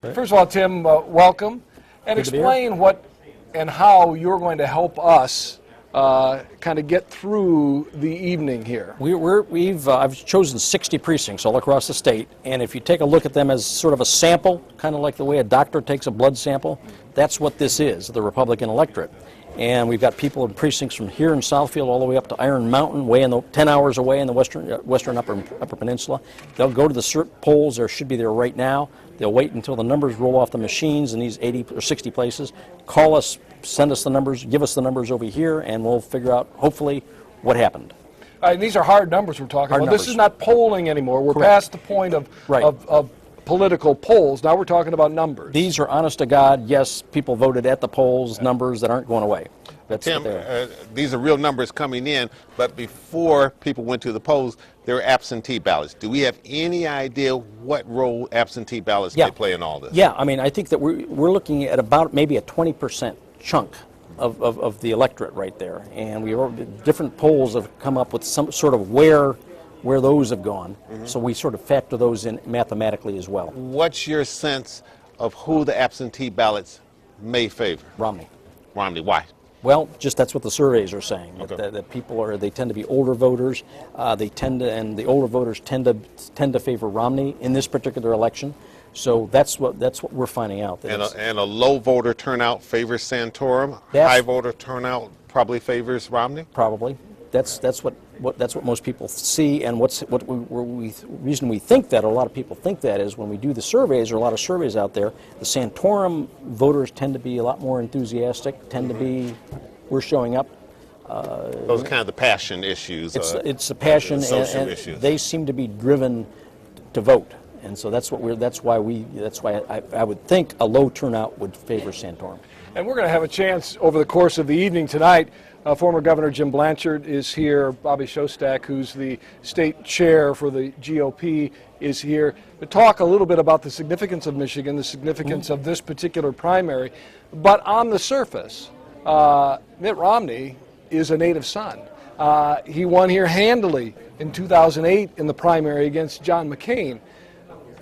First of all, Tim, welcome, and explain what and how you're going to help us kind of get through the evening here. I've chosen 60 precincts all across the state, and if you take a look at them as sort of a sample, kind of like the way a doctor takes a blood sample, that's what this is, the Republican electorate. And we've got people in precincts from here in Southfield all the way up to Iron Mountain, 10 hours away in the western upper peninsula. They'll go to the polls. There should be there right now. They'll wait until the numbers roll off the machines in these 80 or 60 places. Call us, send us the numbers, give us the numbers over here, and we'll figure out, hopefully, what happened. These are hard numbers we're talking about. This is not polling anymore. We're past the point of political polls. Now we're talking about numbers. These are honest to God, yes, people voted at the polls, numbers that aren't going away. That's Tim, these are real numbers coming in, but before people went to the polls, there were absentee ballots. Do we have any idea what role absentee ballots may play in all this? Yeah, I mean, I think that we're looking at about maybe a 20% chunk of the electorate right there. And different polls have come up with some sort of where those have gone. So we sort of factor those in mathematically as well. What's your sense of who the absentee ballots may favor? Romney. Romney, why? Well, just that's what the surveys are saying. Okay. That people they tend to be older voters. And the older voters tend to favor Romney in this particular election. So that's what we're finding out. And a low voter turnout favors Santorum. High voter turnout probably favors Romney. Probably. That's what most people see, and reason we think that, or a lot of people think that, is when we do the surveys, or a lot of surveys out there, the Santorum voters tend to be a lot more enthusiastic, we're showing up. Those are kind of the passion issues. It's a passion, social and issues. They seem to be driven to vote, and so that's why I would think a low turnout would favor Santorum. And we're going to have a chance over the course of the evening tonight. Former Governor Jim Blanchard is here. Bobby Shostak, who's the state chair for the GOP, is here to talk a little bit about the significance of Michigan, the significance of this particular primary. But on the surface, Mitt Romney is a native son. He won here handily in 2008 in the primary against John McCain.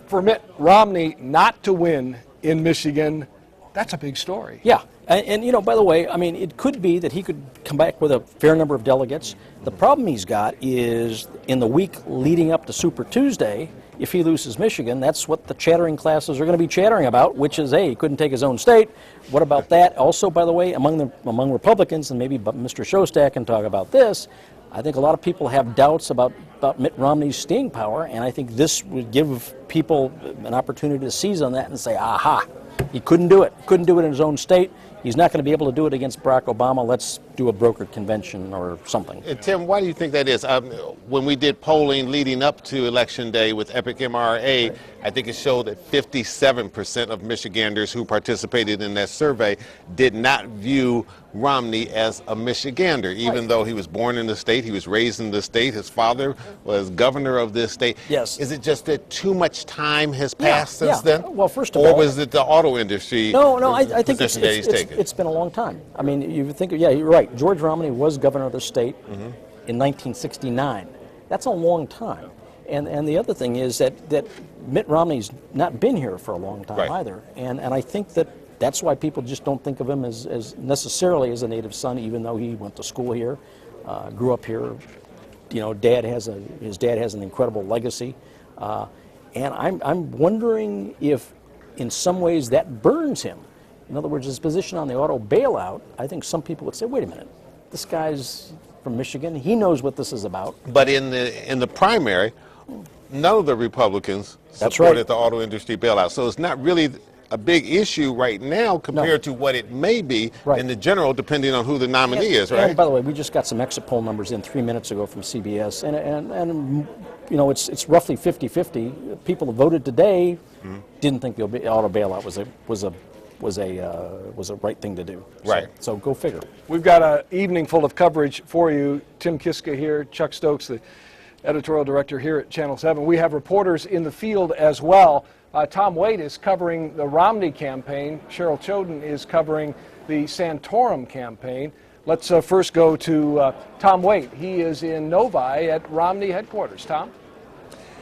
For Mitt Romney not to win in Michigan, that's a big story. Yeah. And you know, by the way, I mean, it could be that he could come back with a fair number of delegates. The problem he's got is in the week leading up to Super Tuesday, if he loses Michigan, that's what the chattering classes are going to be chattering about, which is, hey, he couldn't take his own state. What about that? Also, by the way, among Republicans, and maybe Mr. Shostak can talk about this, I think a lot of people have doubts about Mitt Romney's staying power, and I think this would give people an opportunity to seize on that and say, aha, he couldn't do it. Couldn't do it in his own state. He's not going to be able to do it against Barack Obama. Let's do a brokered convention or something. Tim, why do you think that is? When we did polling leading up to Election Day with Epic MRA, I think it showed that 57% of Michiganders who participated in that survey did not view Romney as a Michigander, even though he was born in the state, he was raised in the state, his father was governor of this state. Yes. Is it just that too much time has passed since then? Well, first of all, or was it the auto industry? No, I think it's been a long time. I mean, you think, yeah, you're right. George Romney was governor of the state in 1969. That's a long time. And the other thing is that Mitt Romney's not been here for a long time either. And I think that's why people just don't think of him as necessarily as a native son, even though he went to school here, grew up here. You know, his dad has an incredible legacy. And I'm wondering if in some ways that burns him. In other words, his position on the auto bailout, I think some people would say, wait a minute, this guy's from Michigan, he knows what this is about. But in the primary, none of the Republicans supported the auto industry bailout. So it's not really a big issue right now compared to what it may be in the general, depending on who the nominee is, right? And by the way, we just got some exit poll numbers in 3 minutes ago from CBS, and you know, it's roughly 50-50. People who voted today didn't think the auto bailout was a right thing to do. Right. So go figure. We've got an evening full of coverage for you. Tim Kiska here, Chuck Stokes, the editorial director here at Channel 7. We have reporters in the field as well. Tom Waite is covering the Romney campaign. Cheryl Choden is covering the Santorum campaign. Let's first go to Tom Waite. He is in Novi at Romney headquarters. Tom?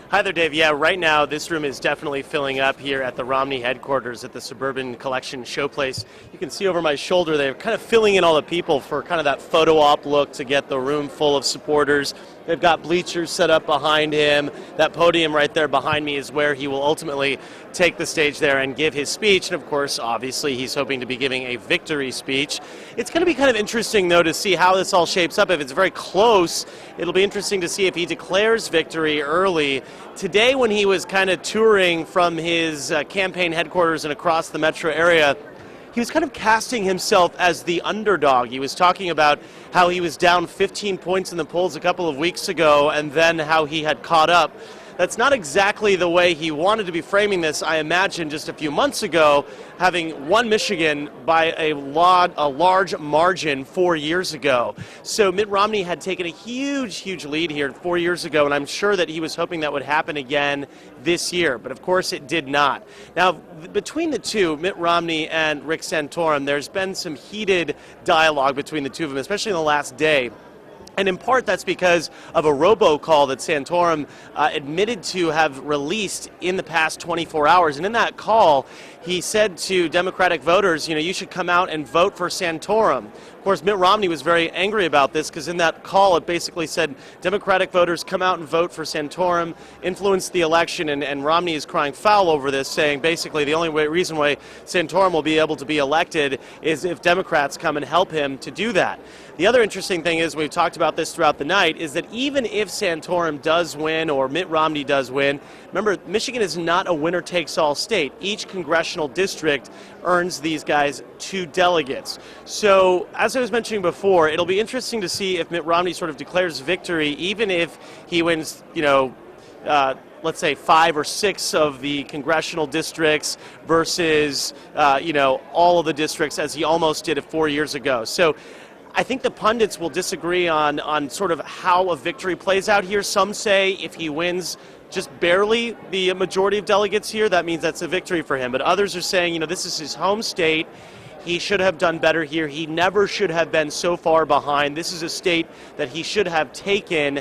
Hi there, Dave. Yeah, right now this room is definitely filling up here at the Romney headquarters at the Suburban Collection Showplace. You can see over my shoulder they're kind of filling in all the people for kind of that photo op look to get the room full of supporters. They've got bleachers set up behind him. That podium right there behind me is where he will ultimately take the stage there and give his speech. And of course, obviously, he's hoping to be giving a victory speech. It's going to be kind of interesting, though, to see how this all shapes up. If it's very close, it'll be interesting to see if he declares victory early. Today, when he was kind of touring from his campaign headquarters and across the metro area, he was kind of casting himself as the underdog. He was talking about how he was down 15 points in the polls a couple of weeks ago and then how he had caught up. That's not exactly the way he wanted to be framing this, I imagine, just a few months ago, having won Michigan by a large margin 4 years ago. So Mitt Romney had taken a huge lead here 4 years ago, and I'm sure that he was hoping that would happen again this year. But of course it did not. Now, between the two, Mitt Romney and Rick Santorum, there's been some heated dialogue between the two of them, especially in the last day. And in part, that's because of a robocall that Santorum admitted to have released in the past 24 hours. And in that call, he said to Democratic voters, you should come out and vote for Santorum. Of course, Mitt Romney was very angry about this because in that call, it basically said, Democratic voters, come out and vote for Santorum, influence the election. And Romney is crying foul over this, saying basically the only reason why Santorum will be able to be elected is if Democrats come and help him to do that. The other interesting thing is, we've talked about this throughout the night, is that even if Santorum does win or Mitt Romney does win, remember, Michigan is not a winner-takes-all state. Each congressional district earns these guys 2 delegates. So, as I was mentioning before, it'll be interesting to see if Mitt Romney sort of declares victory, even if he wins, let's say 5 or 6 of the congressional districts versus, all of the districts as he almost did it 4 years ago. So, I think the pundits will disagree on sort of how a victory plays out here. Some say if he wins just barely the majority of delegates here, that means that's a victory for him. But others are saying, this is his home state. He should have done better here. He never should have been so far behind. This is a state that he should have taken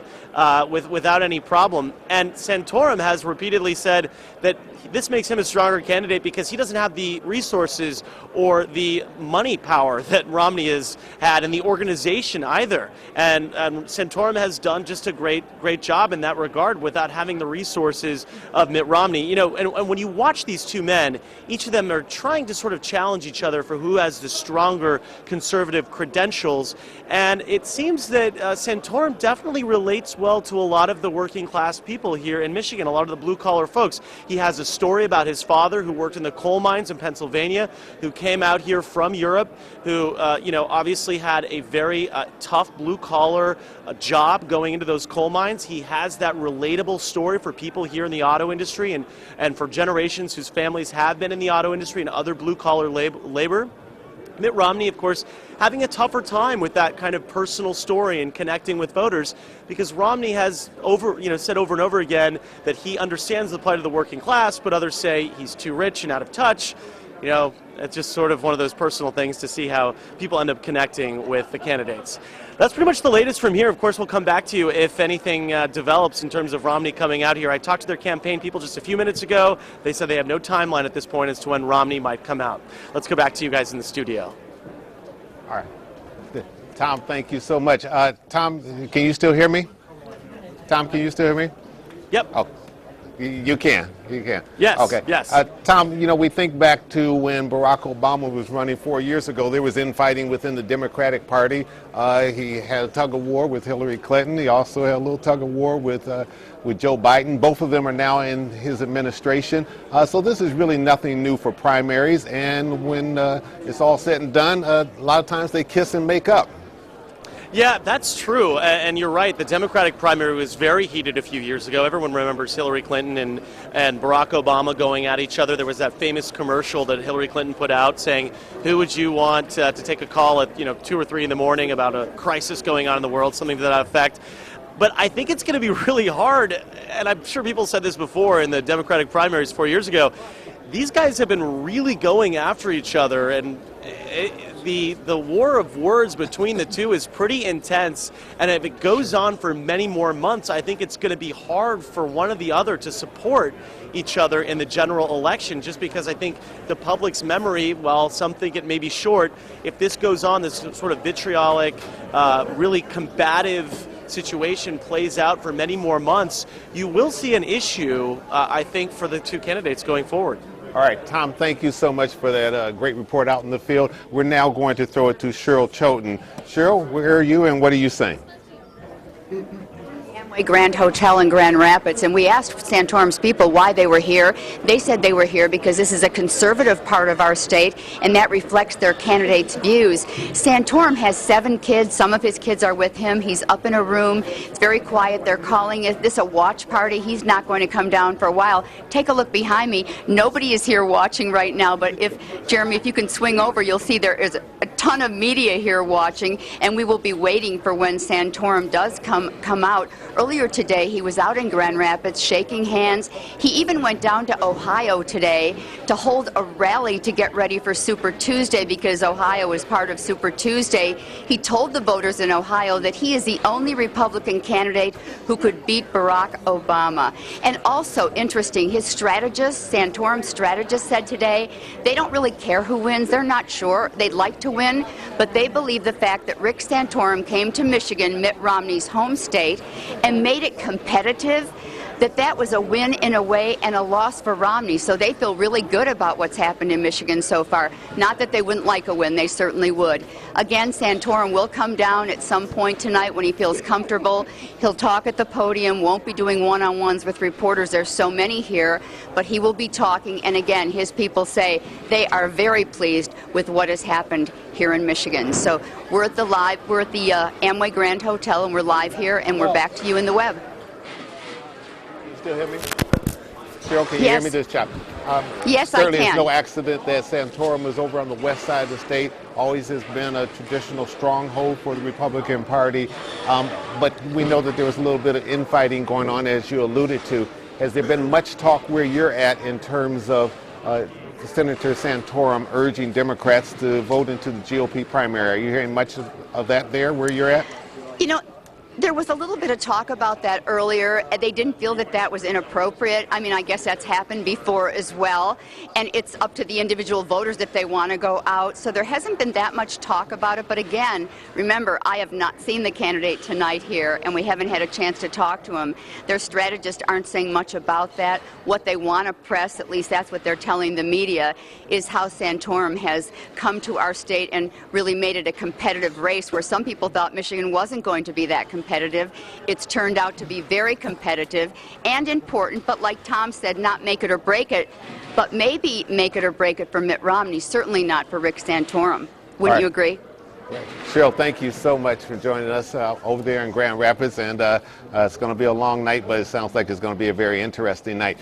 without any problem. And Santorum has repeatedly said that this makes him a stronger candidate because he doesn't have the resources or the money power that Romney has had, and the organization either. And Santorum has done just a great job in that regard without having the resources of Mitt Romney. And when you watch these two men, each of them are trying to sort of challenge each other for who has the stronger conservative credentials. And it seems that Santorum definitely relates well to a lot of the working class people here in Michigan, a lot of the blue collar folks. He has a story about his father who worked in the coal mines in Pennsylvania, who came out here from Europe, who obviously had a very tough blue collar job going into those coal mines. He has that relatable story for people here in the auto industry and for generations whose families have been in the auto industry and other blue collar labor. Mitt Romney, of course, having a tougher time with that kind of personal story and connecting with voters, because Romney has said over and over again that he understands the plight of the working class, but others say he's too rich and out of touch. It's just sort of one of those personal things to see how people end up connecting with the candidates. That's pretty much the latest from here. Of course, we'll come back to you if anything develops in terms of Romney coming out here. I talked to their campaign people just a few minutes ago. They said they have no timeline at this point as to when Romney might come out. Let's go back to you guys in the studio. All right. Tom, thank you so much. Tom, can you still hear me? Tom, can you still hear me? Yep. Oh, you can. Yes. Okay. Yes. Tom, we think back to when Barack Obama was running 4 years ago. There was infighting within the Democratic Party. He had a tug of war with Hillary Clinton. He also had a little tug of war with Joe Biden. Both of them are now in his administration. So this is really nothing new for primaries. And when it's all said and done, a lot of times they kiss and make up. Yeah, that's true, and you're right. The Democratic primary was very heated a few years ago. Everyone remembers Hillary Clinton and Barack Obama going at each other. There was that famous commercial that Hillary Clinton put out saying, who would you want to take a call at 2 or 3 in the morning about a crisis going on in the world, something to that effect. But I think it's going to be really hard, and I'm sure people said this before in the Democratic primaries 4 years ago. These guys have been really going after each other, and the war of words between the two is pretty intense, and if it goes on for many more months, I think it's going to be hard for one or the other to support each other in the general election, just because I think the public's memory, while some think it may be short, if this goes on, this sort of vitriolic, really combative situation plays out for many more months, you will see an issue, I think, for the two candidates going forward. All right, Tom, thank you so much for that great report out in the field. We're now going to throw it to Cheryl Choten. Cheryl, where are you and what are you saying? Grand Hotel in Grand Rapids, and we asked Santorum's people why they were here. They said they were here because this is a conservative part of our state, and that reflects their candidates' views. Santorum has 7 kids. Some of his kids are with him. He's up in a room. It's very quiet. They're calling this a watch party. He's not going to come down for a while. Take a look behind me. Nobody is here watching right now, but Jeremy, if you can swing over, you'll see there is a ton of media here watching, and we will be waiting for when Santorum does come out. Earlier today, he was out in Grand Rapids shaking hands. He even went down to Ohio today to hold a rally to get ready for Super Tuesday, because Ohio is part of Super Tuesday. He told the voters in Ohio that he is the only Republican candidate who could beat Barack Obama. And also interesting, his strategist, Santorum's strategist, said today they don't really care who wins. They're not sure. They'd like to win, but they believe the fact that Rick Santorum came to Michigan, Mitt Romney's home state, and made it competitive, that was a win in a way and a loss for Romney. So they feel really good about what's happened in Michigan so far. Not that they wouldn't like a win, they certainly would. Again, Santorum will come down at some point tonight when he feels comfortable. He'll talk at the podium, won't be doing one-on-ones with reporters. There's so many here, but he will be talking. And again, his people say they are very pleased with what has happened here in Michigan. So we're at the Amway Grand Hotel, and we're live here, and we're back to you in the web. Still hear me? Cheryl, can you hear me this chapter? Yes, I certainly can. It's no accident that Santorum is over on the west side of the state. Always has been a traditional stronghold for the Republican Party. But we know that there was a little bit of infighting going on, as you alluded to. Has there been much talk where you're at in terms of Senator Santorum urging Democrats to vote into the GOP primary? Are you hearing much of that there where you're at? You know, there was a little bit of talk about that earlier. They didn't feel that was inappropriate. I mean, I guess that's happened before as well. And it's up to the individual voters if they want to go out. So there hasn't been that much talk about it. But again, remember, I have not seen the candidate tonight here, and we haven't had a chance to talk to him. Their strategists aren't saying much about that. What they want to press, at least that's what they're telling the media, is how Santorum has come to our state and really made it a competitive race, where some people thought Michigan wasn't going to be that competitive. It's turned out to be very competitive and important, but like Tom said, not make it or break it, but maybe make it or break it for Mitt Romney, certainly not for Rick Santorum. Wouldn't you agree? Cheryl, thank you so much for joining us over there in Grand Rapids, and it's going to be a long night, but it sounds like it's going to be a very interesting night.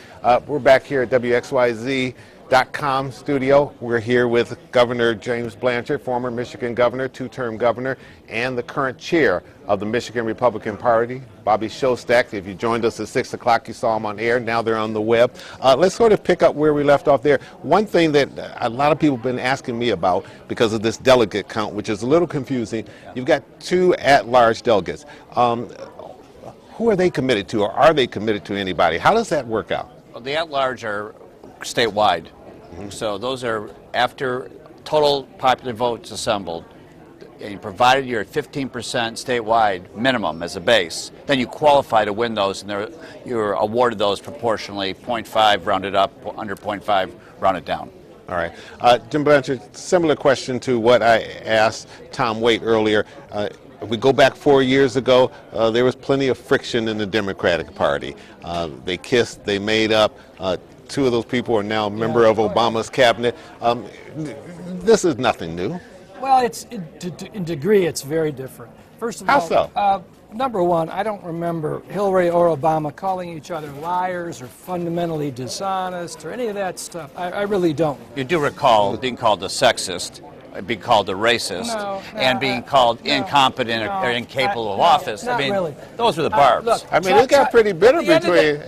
We're back here at WXYZ.com studio. We're here with Governor James Blanchard, former Michigan governor, 2-term governor, and the current chair of the Michigan Republican Party, Bobby Shostak. If you joined us at 6 o'clock, you saw him on air. Now they're on the web. Let's sort of pick up where we left off there. One thing that a lot of people have been asking me about because of this delegate count, which is a little confusing, you've got 2 at-large delegates. Who are they committed to, or are they committed to anybody? How does that work out? Well, the at-large are statewide. So those are after total popular votes assembled, and provided you're at 15% statewide minimum as a base, then you qualify to win those, and you're awarded those proportionally, 0.5 rounded up, under 0.5 rounded down. All right. Jim Blanchard, similar question to what I asked Tom Waite earlier. If we go back 4 years ago, there was plenty of friction in the Democratic Party. They kissed, they made up. 2 of those people are now a member of Obama's cabinet. This is nothing new. Well, in degree, it's very different. First of all, so? Number one, I don't remember Hillary or Obama calling each other liars or fundamentally dishonest or any of that stuff. I really don't. You do recall being called a sexist, being called a racist, and being called incompetent or incapable of office. Not really. Those were the barbs. Look, I mean, it got pretty bitter between.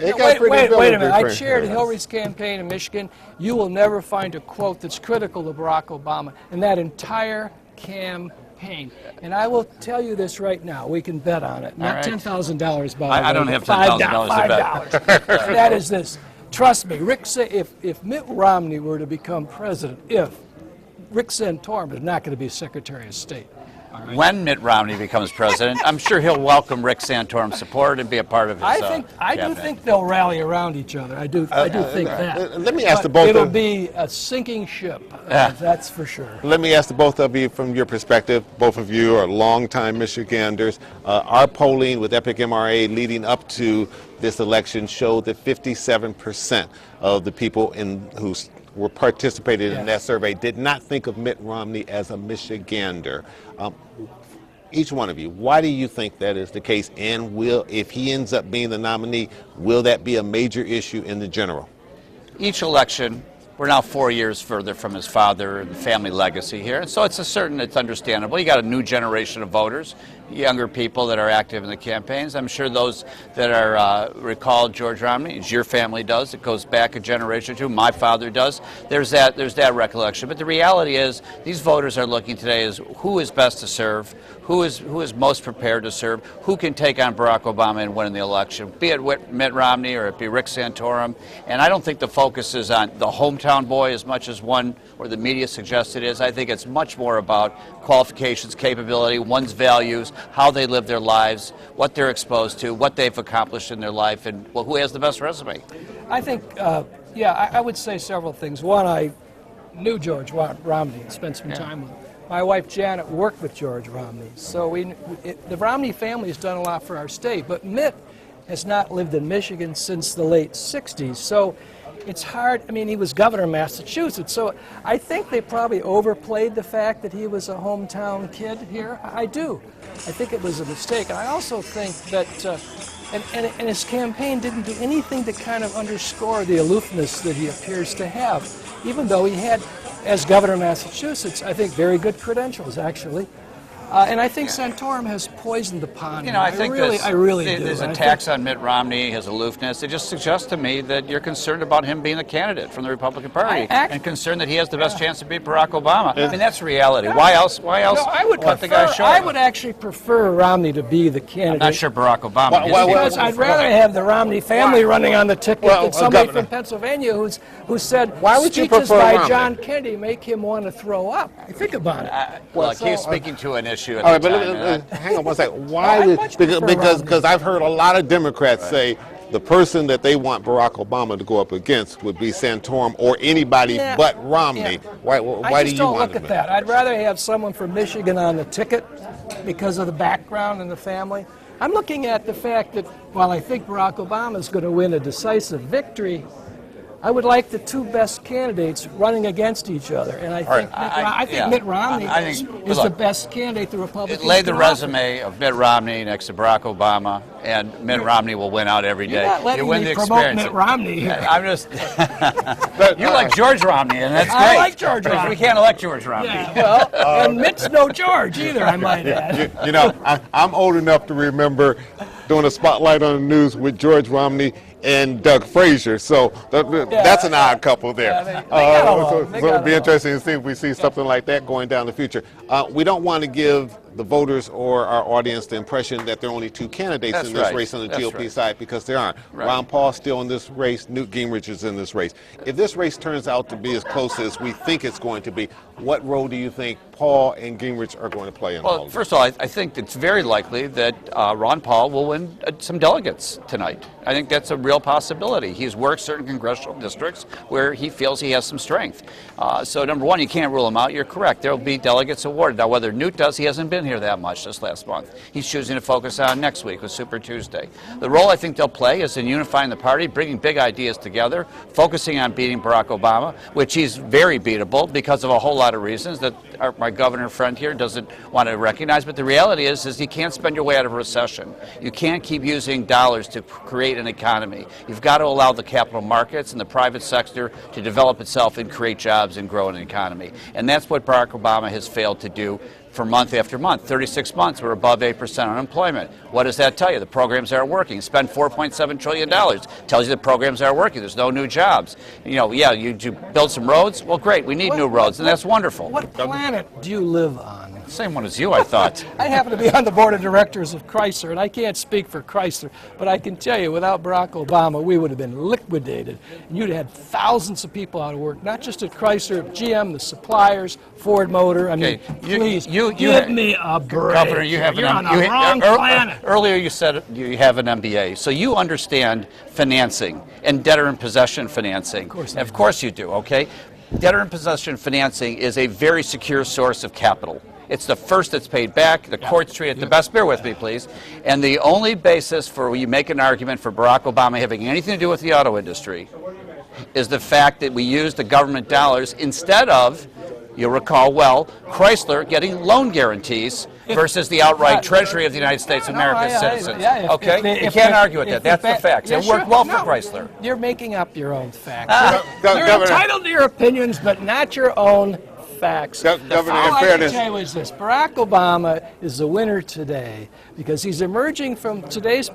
Wait a minute. I chaired Hillary's campaign in Michigan. You will never find a quote that's critical of Barack Obama. And that entire campaign. And I will tell you this right now. We can bet on it. Not right. $10,000, by the I way, don't but have $10,000 to bet. $5. That is this. Trust me, if Mitt Romney were to become president, Rick Santorum is not going to be Secretary of State. When Mitt Romney becomes president, I'm sure he'll welcome Rick Santorum's support and be a part of his I do cabinet. think they'll rally around each other. I do think that. Let me ask But the both it'll of be a sinking ship. That's for sure. Let me ask the both of you from your perspective. Both of you are longtime Michiganders. Our polling with Epic MRA leading up to this election showed that 57% of the people who were participated in that survey did not think of Mitt Romney as a Michigander. Each one of you, why do you think that is the case? And if he ends up being the nominee, will that be a major issue in the general? Each election, we're now 4 years further from his father and family legacy here. And so it's understandable. You got a new generation of voters, younger people that are active in the campaigns. I'm sure those that are recall George Romney, as your family does, it goes back a generation or two. My father does. There's that recollection. But the reality is, these voters are looking today as who is best to serve, who is most prepared to serve, who can take on Barack Obama and win the election, be it Mitt Romney or it be Rick Santorum. And I don't think the focus is on the hometown boy as much as one or the media suggests it is. I think it's much more about qualifications, capability, one's values, how they live their lives, what they're exposed to, what they've accomplished in their life, and who has the best resume. I think, I would say several things. One, I knew George Romney and spent some time with him. My wife Janet worked with George Romney. So the Romney family has done a lot for our state, but Mitt has not lived in Michigan since the late 60s. So it's hard. I mean, he was governor of Massachusetts. So I think they probably overplayed the fact that he was a hometown kid here. I do. I think it was a mistake. And I also think that, and his campaign didn't do anything to kind of underscore the aloofness that he appears to have, even though he had, as governor of Massachusetts, I think very good credentials, actually. And I think Santorum has poisoned the pond. You know, I really do. There's And attacks on Mitt Romney, his aloofness. It just suggests to me that you're concerned about him being the candidate from the Republican Party and concerned that he has the best chance to beat Barack Obama. I mean, that's reality. Why else? No, I would let the guy show I up? would actually prefer Romney to be the candidate. I'm not sure Barack Obama. Because I'd rather have the Romney family running on the ticket than somebody from Pennsylvania who said Why would you speeches prefer by Romney? John Kennedy make him want to throw up. Think about it. Look, he's speaking to an issue at All right, the but time. hang on one second. Why? I much prefer Romney. Because I've heard a lot of Democrats say the person that they want Barack Obama to go up against would be Santorum or anybody but Romney. Yeah. Why I do just you don't want look him? at that. I'd rather have someone from Michigan on the ticket because of the background and the family. I'm looking at the fact that while I think Barack Obama is going to win a decisive victory, I would like the two best candidates running against each other, and I think Mitt Romney is the best candidate the Republicans Lay the can resume of Mitt Romney next to Barack Obama, and Mitt Romney will win out every day. You're not letting you win me the promote experience. Mitt Romney here. I'm just. You like George Romney, and that's great. I like George Romney. We can't elect George Romney. Yeah, well, and Mitt's no George either, I might add. You know, I'm old enough to remember doing a spotlight on the news with George Romney and Doug Frazier, so that's an odd couple there. They got along. So it'll be interesting to see if we see something like that going down in the future. We don't want to give the voters or our audience the impression that there are only two candidates in this race on the GOP side, because there aren't. Ron Paul's still in this race. Newt Gingrich is in this race. If this race turns out to be as close as we think it's going to be, what role do you think Paul and Gingrich are going to play in all of Well, this? first of all, I think it's very likely that Ron Paul will win some delegates tonight. I think that's a real possibility. He's worked certain congressional districts where he feels he has some strength. So number one, you can't rule him out. You're correct. There will be delegates awarded. Now, whether Newt does, he hasn't been here that much this last month. He's choosing to focus on next week with Super Tuesday. The role I think they'll play is in unifying the party, bringing big ideas together, focusing on beating Barack Obama, which he's very beatable because of a whole lot of reasons that my governor friend here doesn't want to recognize. But the reality is you can't spend your way out of a recession. You can't keep using dollars to create an economy. You've got to allow the capital markets and the private sector to develop itself and create jobs and grow an economy. And that's what Barack Obama has failed to do for month after month. 36 months, we're above 8% unemployment. What does that tell you? The programs aren't working. Spend $4.7 trillion. Tells you the programs aren't working. There's no new jobs. You build some roads? Well, great, we need new roads, and that's wonderful. What planet do you live on? Same one as you, I thought. I happen to be on the board of directors of Chrysler, and I can't speak for Chrysler, but I can tell you, without Barack Obama, we would have been liquidated. And you'd have had thousands of people out of work, not just at Chrysler, GM, the suppliers, Ford Motor. I mean, please, give me a break. Governor, you're on the wrong planet. Earlier you said you have an MBA, so you understand financing and debtor in possession financing. Of course you do, okay? Debtor in possession financing is a very secure source of capital. It's the first that's paid back. The courts treat it the best. Bear with me, please. And the only basis for you make an argument for Barack Obama having anything to do with the auto industry is the fact that we use the government dollars instead of, you'll recall well, Chrysler getting loan guarantees versus the outright treasury of the United States of America's citizens. You can't argue with that. That's the facts. It worked well for Chrysler. You're making up your own facts. You're entitled to your opinions, but not your own facts. Governor, All in I fairness, can tell you is this: Barack Obama is the winner today because he's emerging from today's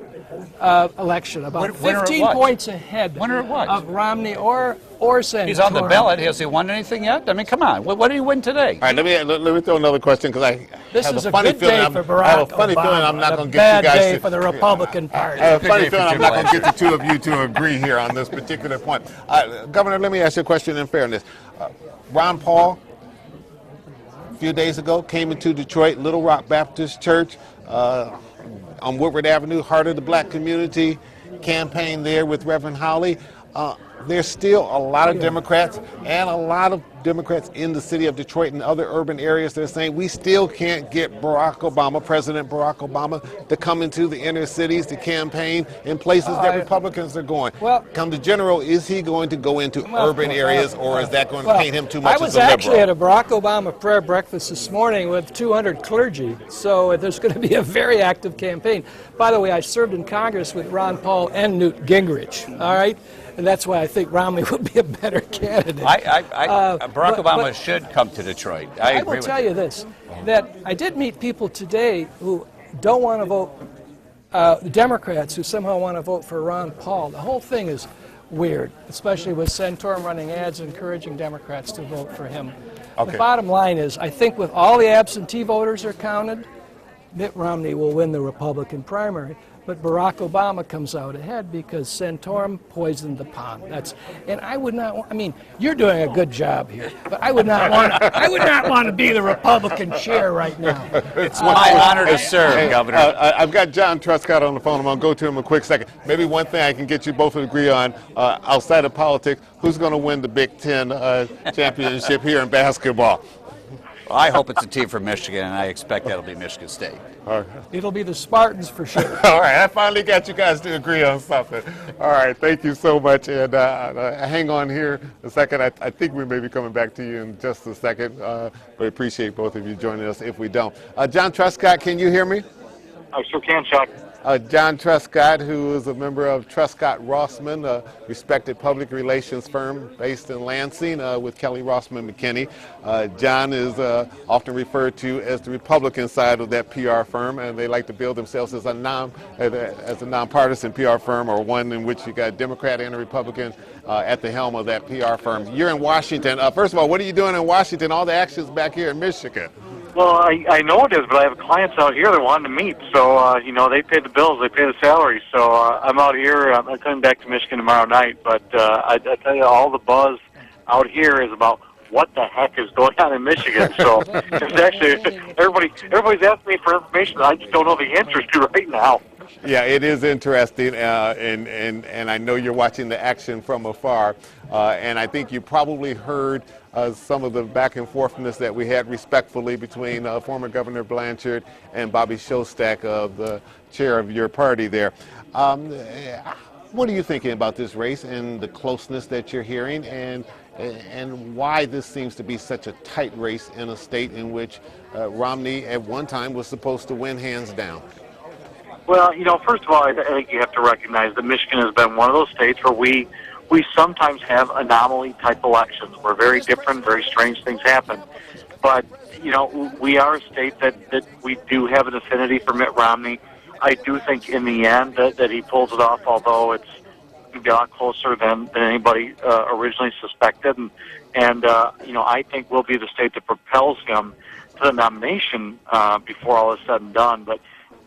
election about 15 points ahead of Romney or Santorum. He's on the ballot. Has he won anything yet? I mean, come on. What did he win today? all right, let me throw another question because I have a funny feeling for Barack I have a funny Obama, feeling I'm not and going a to get you bad guys day to, for the Republican Party. I have a funny feeling I'm not going to get the two of you to agree here on this particular point. Governor, let me ask you a question in fairness. Ron Paul, a few days ago, came into Detroit, Little Rock Baptist Church on Woodward Avenue, heart of the black community, campaigned there with Reverend Howley. There's still a lot of Democrats and a lot of Democrats in the city of Detroit and other urban areas that are saying we still can't get Barack Obama, President Barack Obama, to come into the inner cities to campaign in places that Republicans are going. Well, come to general, is he going to go into urban areas or is that going to paint him too much as a liberal? I was actually at a Barack Obama prayer breakfast this morning with 200 clergy, so there's going to be a very active campaign. By the way, I served in Congress with Ron Paul and Newt Gingrich, all right? And that's why I think Romney would be a better candidate. Barack Obama should come to Detroit. I agree will tell you this, that I did meet people today who don't want to vote, Democrats who somehow want to vote for Ron Paul. The whole thing is weird, especially with Santorum running ads encouraging Democrats to vote for him. The bottom line is, I think with all the absentee voters are counted, Mitt Romney will win the Republican primary. But Barack Obama comes out ahead because Santorum poisoned the pond. And I would not. I mean, you're doing a good job here, but I would not want. I would not want to be the Republican chair right now. It's my honor to serve, Governor. I've got John Truscott on the phone. I'm going to go to him a quick second. Maybe one thing I can get you both to agree on outside of politics: who's going to win the Big Ten championship here in basketball? I hope it's a team from Michigan, and I expect that'll be Michigan State. All right. It'll be the Spartans for sure. All right, I finally got you guys to agree on something. All right, thank you so much, and hang on here a second. I think we may be coming back to you in just a second, but appreciate both of you joining us if we don't. John Truscott, can you hear me? I sure can, Chuck. John Truscott, who is a member of Truscott Rossman, a respected public relations firm based in Lansing with Kelly Rossman McKinney. John is often referred to as the Republican side of that PR firm, and they like to build themselves as a nonpartisan PR firm, or one in which you got a Democrat and a Republican at the helm of that PR firm. You're in Washington. First of all, what are you doing in Washington? All the action's back here in Michigan. Well, I know it is, but I have clients out here that want to meet. So, they pay the bills, they pay the salaries. So I'm out here. I'm coming back to Michigan tomorrow night. But I tell you, all the buzz out here is about what the heck is going on in Michigan. So it's actually, everybody's asking me for information I just don't know the answers to right now. Yeah, it is interesting, and I know you're watching the action from afar, and I think you probably heard some of the back and forthness that we had respectfully between former Governor Blanchard and Bobby Shostak, the chair of your party there. What are you thinking about this race and the closeness that you're hearing, and why this seems to be such a tight race in a state in which Romney at one time was supposed to win hands down? Well, first of all, I think you have to recognize that Michigan has been one of those states where we sometimes have anomaly-type elections where very different, very strange things happen. But, we are a state that we do have an affinity for Mitt Romney. I do think in the end that he pulls it off, although it's going to be a lot closer than anybody originally suspected. And I think we'll be the state that propels him the nomination before all is said and done. But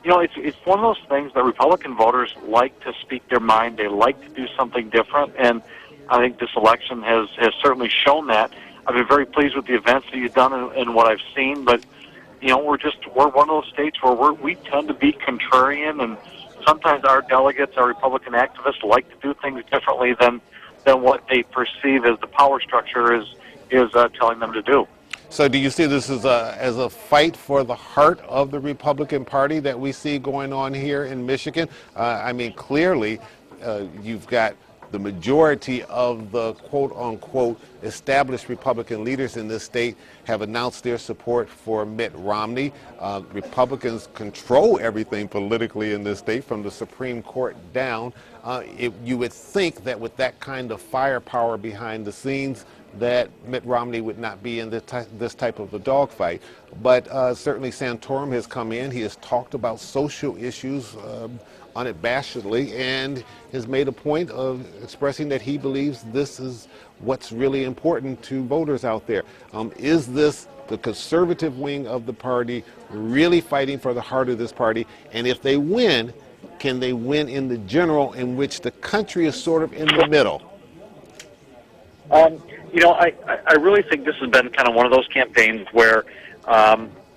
you know, it's one of those things that Republican voters like to speak their mind. They like to do something different, and I think this election has certainly shown that. I've been very pleased with the events that you've done and what I've seen, but you know, we're one of those states where we tend to be contrarian, and sometimes our delegates, our Republican activists, like to do things differently than what they perceive as the power structure is telling them to do. So do you see this as a fight for the heart of the Republican Party that we see going on here in Michigan? I mean, clearly you've got the majority of the quote-unquote established Republican leaders in this state have announced their support for Mitt Romney. Republicans control everything politically in this state from the Supreme Court down. You would think that with that kind of firepower behind the scenes, that Mitt Romney would not be in this type of a dogfight. But certainly Santorum has come in. He has talked about social issues unabashedly and has made a point of expressing that he believes this is what's really important to voters out there. Is this the conservative wing of the party really fighting for the heart of this party? And if they win, can they win in the general, in which the country is sort of in the middle? You know, I really think this has been kind of one of those campaigns where,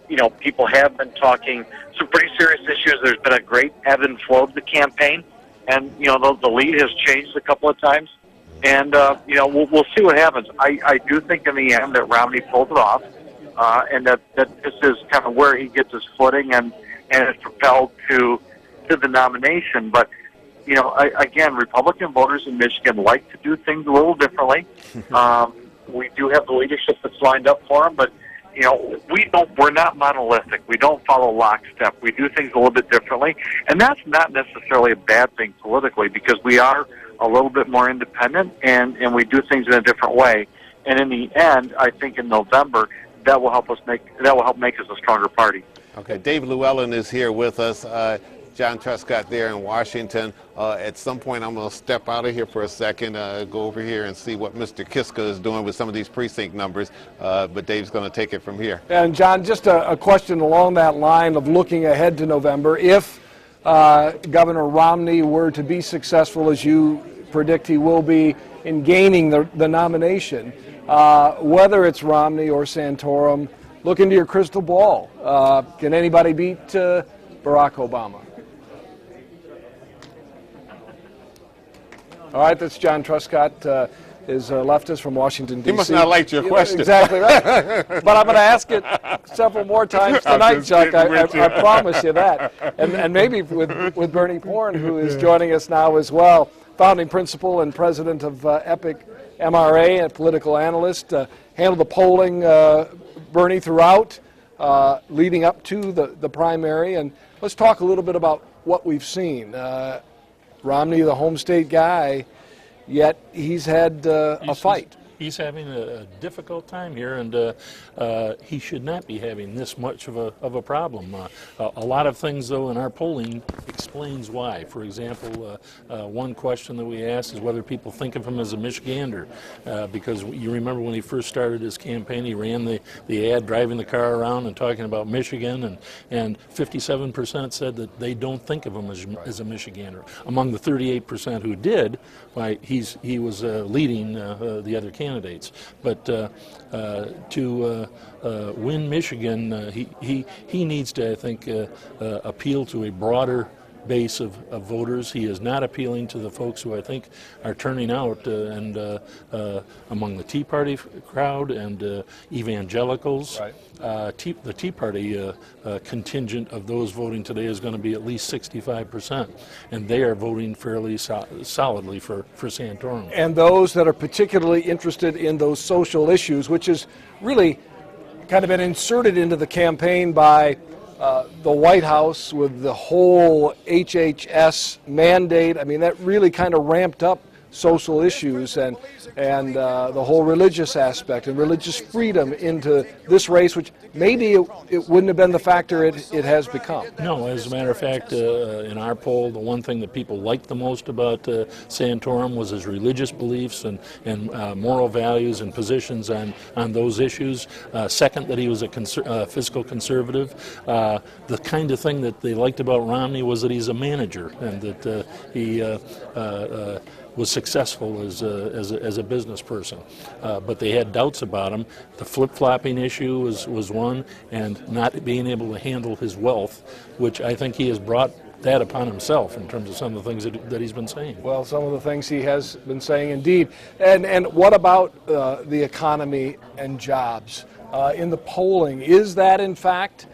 you know, people have been talking some pretty serious issues. There's been a great ebb and flow of the campaign, and, you know, the lead has changed a couple of times. And, you know, we'll see what happens. I do think in the end that Romney pulled it off, and that this is kind of where he gets his footing and is propelled to the nomination. But, you know, again, Republican voters in Michigan like to do things a little differently. We do have the leadership that's lined up for them, but, you know, we're not monolithic. We don't follow lockstep. We do things a little bit differently, and that's not necessarily a bad thing politically, because we are a little bit more independent, and we do things in a different way. And in the end, I think in November, that will help make us a stronger party. Okay, Dave Llewellyn is here with us. John Truscott there in Washington. At some point, I'm going to step out of here for a second, go over here and see what Mr. Kiska is doing with some of these precinct numbers, but Dave's going to take it from here. And John, just a question along that line of looking ahead to November. If Governor Romney were to be successful, as you predict he will be, in gaining the nomination, whether it's Romney or Santorum, look into your crystal ball. Can anybody beat Barack Obama? All right, that's John Truscott, is a leftist from Washington, D.C. He must not like your question. Exactly right. But I'm going to ask it several more times tonight, Chuck. I promise you that. And maybe with Bernie Porn, who is joining us now as well, founding principal and president of Epic MRA, a political analyst, handled the polling, Bernie, throughout, leading up to the primary. And let's talk a little bit about what we've seen. Romney, the home state guy, yet he's had a fight. He's having a difficult time here, and he should not be having this much of a problem. A lot of things, though, in our polling explains why. For example, one question that we asked is whether people think of him as a Michigander, because you remember when he first started his campaign, he ran the ad driving the car around and talking about Michigan, and 57% said that they don't think of him as a Michigander. Among the 38% who did, why he was leading the other candidates. But to win Michigan, he needs to, I think, appeal to a broader base of voters. He is not appealing to the folks who I think are turning out and among the Tea Party crowd and evangelicals. Right. The Tea Party contingent of those voting today is going to be at least 65%, and they are voting fairly solidly for Santorum. And those that are particularly interested in those social issues, which is really kind of been inserted into the campaign by the White House with the whole HHS mandate. I mean, that really kind of ramped up social issues and the whole religious aspect and religious freedom into this race, which maybe it wouldn't have been the factor it has become. No, as a matter of fact, in our poll, the one thing that people liked the most about Santorum was his religious beliefs and moral values and positions on those issues. Second, that he was a fiscal conservative. The kind of thing that they liked about Romney was that he's a manager and that he was successful as a business person. But they had doubts about him. The flip-flopping issue was one, and not being able to handle his wealth, which I think he has brought that upon himself in terms of some of the things that he's been saying. Well, some of the things he has been saying, indeed. And what about the economy and jobs? In the polling, is that in fact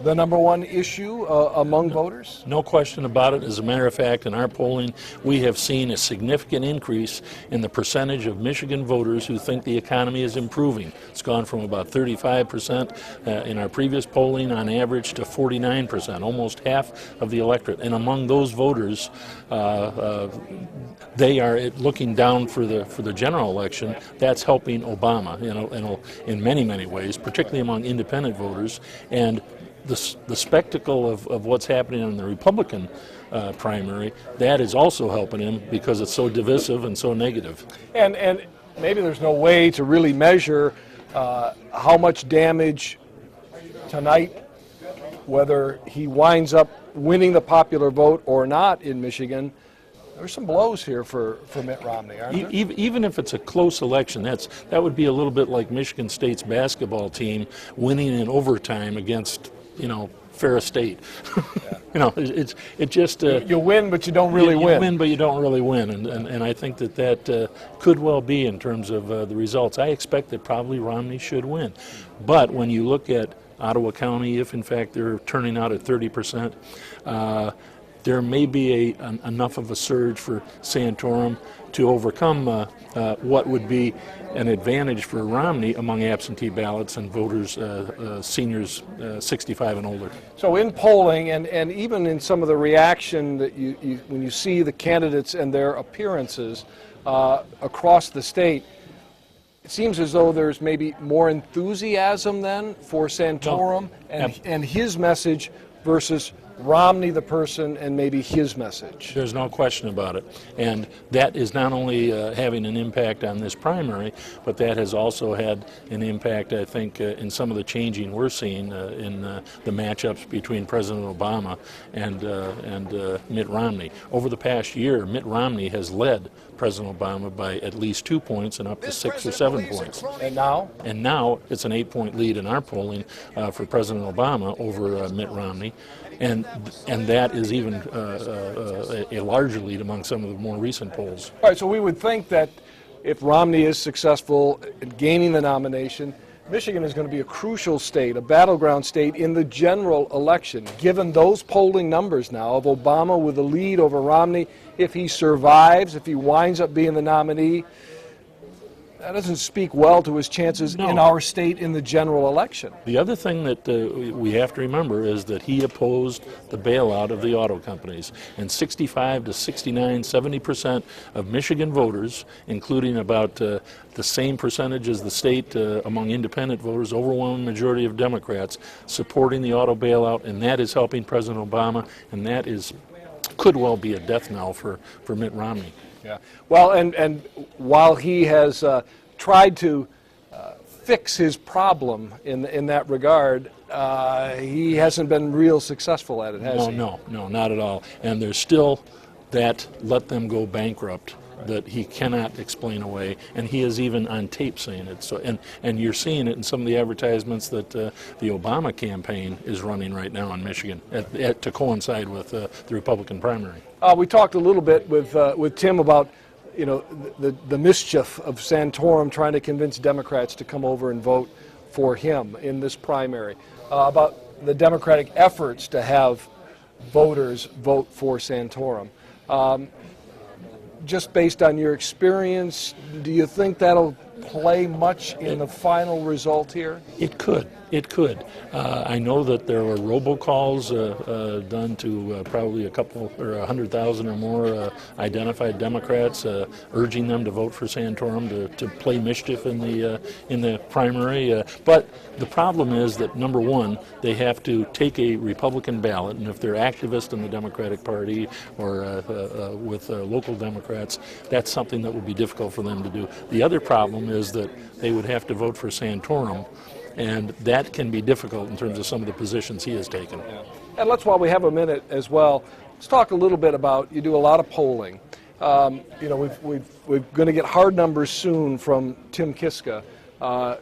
the number one issue among voters? No question about it. As a matter of fact, in our polling, we have seen a significant increase in the percentage of Michigan voters who think the economy is improving. It's gone from about 35% in our previous polling on average to 49%, almost half of the electorate. And among those voters, they are looking down for the general election. That's helping Obama, in many ways, particularly among independent voters. And the spectacle of what's happening in the Republican primary, that is also helping him because it's so divisive and so negative. And maybe there's no way to really measure how much damage tonight, whether he winds up winning the popular vote or not in Michigan. There's some blows here for Mitt Romney, aren't there? Even if it's a close election, that would be a little bit like Michigan State's basketball team winning in overtime against, Ferris State. Yeah. It just you win, but you don't really win. You win, but you don't really win, and I think that could well be in terms of the results. I expect that probably Romney should win, but when you look at Ottawa County, if in fact they're turning out at 30%. There may be enough of a surge for Santorum to overcome what would be an advantage for Romney among absentee ballots and voters, seniors 65 and older. So in polling and even in some of the reaction that when you see the candidates and their appearances across the state, it seems as though there's maybe more enthusiasm then for Santorum and his message versus Romney the person and maybe his message. There's no question about it. And that is not only having an impact on this primary, but that has also had an impact, I think, in some of the changing we're seeing in the matchups between President Obama and Mitt Romney. Over the past year, Mitt Romney has led President Obama by at least 2 points and up to 6 or 7 points. And now? And now it's an 8-point lead in our polling for President Obama over Mitt Romney. And that is even a larger lead among some of the more recent polls. All right, so we would think that if Romney is successful in gaining the nomination, Michigan is going to be a crucial state, a battleground state in the general election. Given those polling numbers now of Obama with a lead over Romney, if he survives, if he winds up being the nominee, that doesn't speak well to his chances in our state in the general election. The other thing that we have to remember is that he opposed the bailout of the auto companies. And 65 to 69, 70% of Michigan voters, including about the same percentage as the state among independent voters, overwhelming majority of Democrats, supporting the auto bailout, and that is helping President Obama, and that could well be a death knell for Mitt Romney. Yeah. Well, and while he has tried to fix his problem in that regard, he hasn't been real successful at it, has he? No, not at all. And there's still that let them go bankrupt that he cannot explain away, and he is even on tape saying it. So, and you're seeing it in some of the advertisements that the Obama campaign is running right now in Michigan to coincide with the Republican primary. We talked a little bit with Tim about the mischief of Santorum trying to convince Democrats to come over and vote for him in this primary, about the Democratic efforts to have voters vote for Santorum. Just based on your experience, do you think that'll play much in the final result here? It could. It could. I know that there were robocalls done to probably a couple or 100,000 or more identified Democrats, urging them to vote for Santorum to play mischief in the primary. But the problem is that, number one, they have to take a Republican ballot, and if they're activists in the Democratic Party or with local Democrats, that's something that would be difficult for them to do. The other problem is that they would have to vote for Santorum, and that can be difficult in terms of some of the positions he has taken. Yeah. And while we have a minute as well, let's talk a little bit about, you do a lot of polling. You know, we're going to get hard numbers soon from Tim Kiska,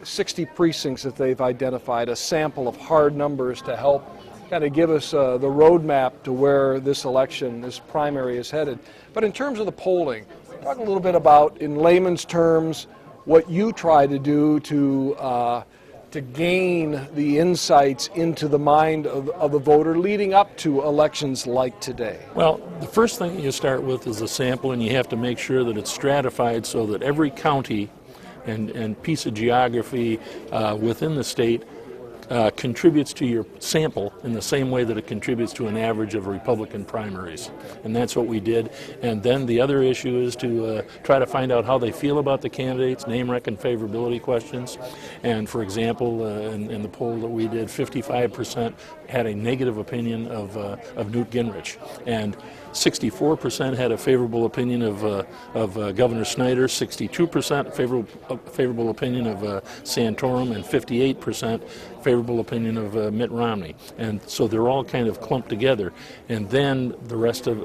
60 precincts that they've identified, a sample of hard numbers to help kind of give us the roadmap to where this election, this primary is headed. But in terms of the polling, talk a little bit about, in layman's terms, what you try to do to gain the insights into the mind of the voter leading up to elections like today. Well, the first thing you start with is a sample, and you have to make sure that it's stratified so that every county and piece of geography within the state contributes to your sample in the same way that it contributes to an average of Republican primaries. And that's what we did. And then the other issue is to try to find out how they feel about the candidates, name, rec, and favorability questions. And for example, in the poll that we did, 55% had a negative opinion of Newt Gingrich. And 64% had a favorable opinion of Governor Snyder, 62% favorable opinion of Santorum, and 58% favorable opinion of Mitt Romney. And so they're all kind of clumped together. And then the rest of,